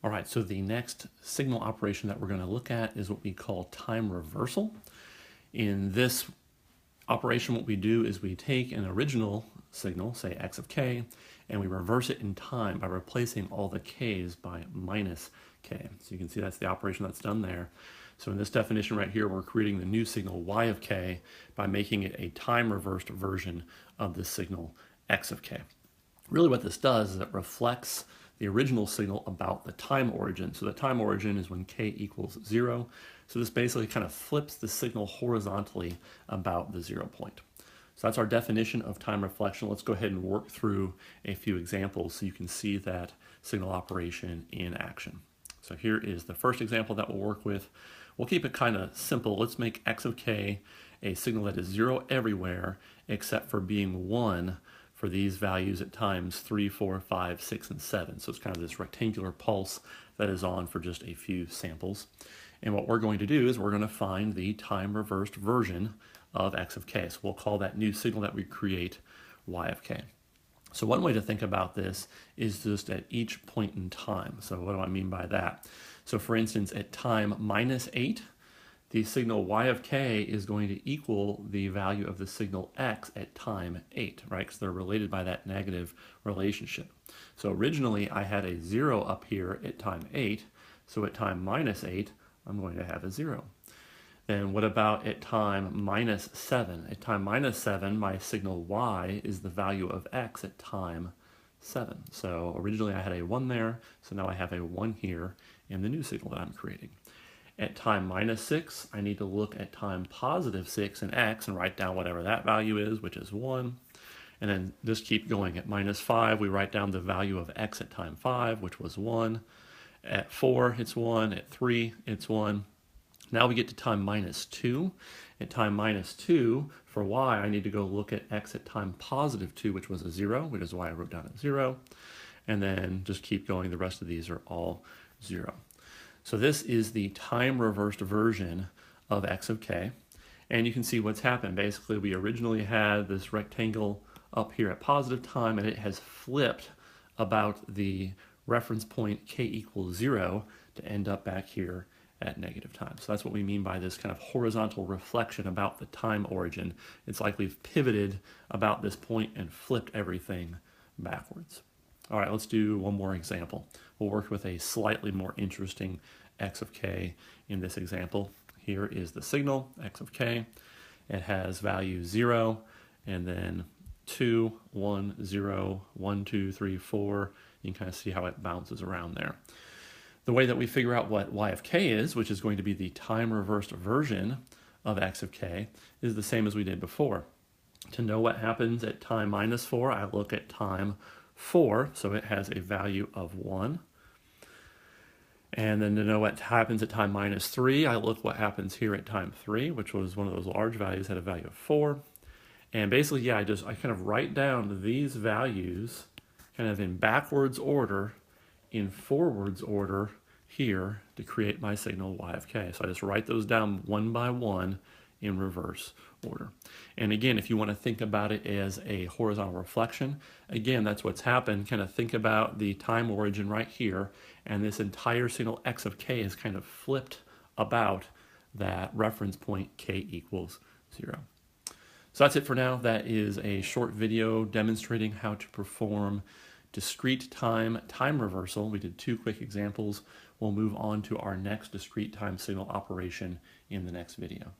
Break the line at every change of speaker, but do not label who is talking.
All right, so the next signal operation that we're going to look at is what we call time reversal. In this operation, what we do is we take an original signal, say x of k, and we reverse it in time by replacing all the k's by minus k. So you can see that's the operation that's done there. So in this definition right here, we're creating the new signal y of k by making it a time reversed version of the signal x of k. Really what this does is it reflects the original signal about the time origin. So the time origin is when k equals 0. So this basically kind of flips the signal horizontally about the 0 point. So that's our definition of time reflection. Let's go ahead and work through a few examples so you can see that signal operation in action. So here is the first example that we'll work with. We'll keep it kind of simple. Let's make x of k a signal that is 0 everywhere except for being 1 for these values at times 3, 4, 5, 6, and 7. So it's kind of this rectangular pulse that is on for just a few samples. And what we're going to do is we're going to find the time reversed version of x of k. So we'll call that new signal that we create y of k. So one way to think about this is just at each point in time. So what do I mean by that? So for instance, at time -8, the signal y of k is going to equal the value of the signal x at time 8, right? Because they're related by that negative relationship. So originally I had a 0 up here at time 8, so at time -8, I'm going to have a 0. Then what about at time -7? At time -7, my signal y is the value of x at time 7. So originally I had a 1 there, so now I have a 1 here in the new signal that I'm creating. At time -6, I need to look at time +6 in x and write down whatever that value is, which is 1. And then just keep going. At -5, we write down the value of x at time 5, which was 1. At 4, it's 1. At 3, it's 1. Now we get to time -2. At time -2, for y, I need to go look at x at time +2, which was a 0, which is why I wrote down a 0. And then just keep going. The rest of these are all 0. So this is the time reversed version of x of k. And you can see what's happened. Basically, we originally had this rectangle up here at positive time, and it has flipped about the reference point k equals 0 to end up back here at negative time. So that's what we mean by this kind of horizontal reflection about the time origin. It's like we've pivoted about this point and flipped everything backwards. All right, let's do one more example. We'll work with a slightly more interesting x of k in this example. Here is the signal, x of k. It has value 0, and then 2, 1, 0, 1, 2, 3, 4. You can kind of see how it bounces around there. The way that we figure out what y of k is, which is going to be the time reversed version of x of k, is the same as we did before. To know what happens at time -4, I look at time 4, so it has a value of 1. And then to know what happens at time -3, I look what happens here at time 3, which was one of those large values, had a value of 4. And basically, yeah, I kind of write down these values kind of in backwards order, in forwards order here to create my signal y of k. So I just write those down one by one in reverse order. And again, if you want to think about it as a horizontal reflection, again, that's what's happened. Kind of think about the time origin right here, and this entire signal x of k is kind of flipped about that reference point k equals 0. So that's it for now. That is a short video demonstrating how to perform discrete time reversal. We did 2 quick examples. We'll move on to our next discrete time signal operation in the next video.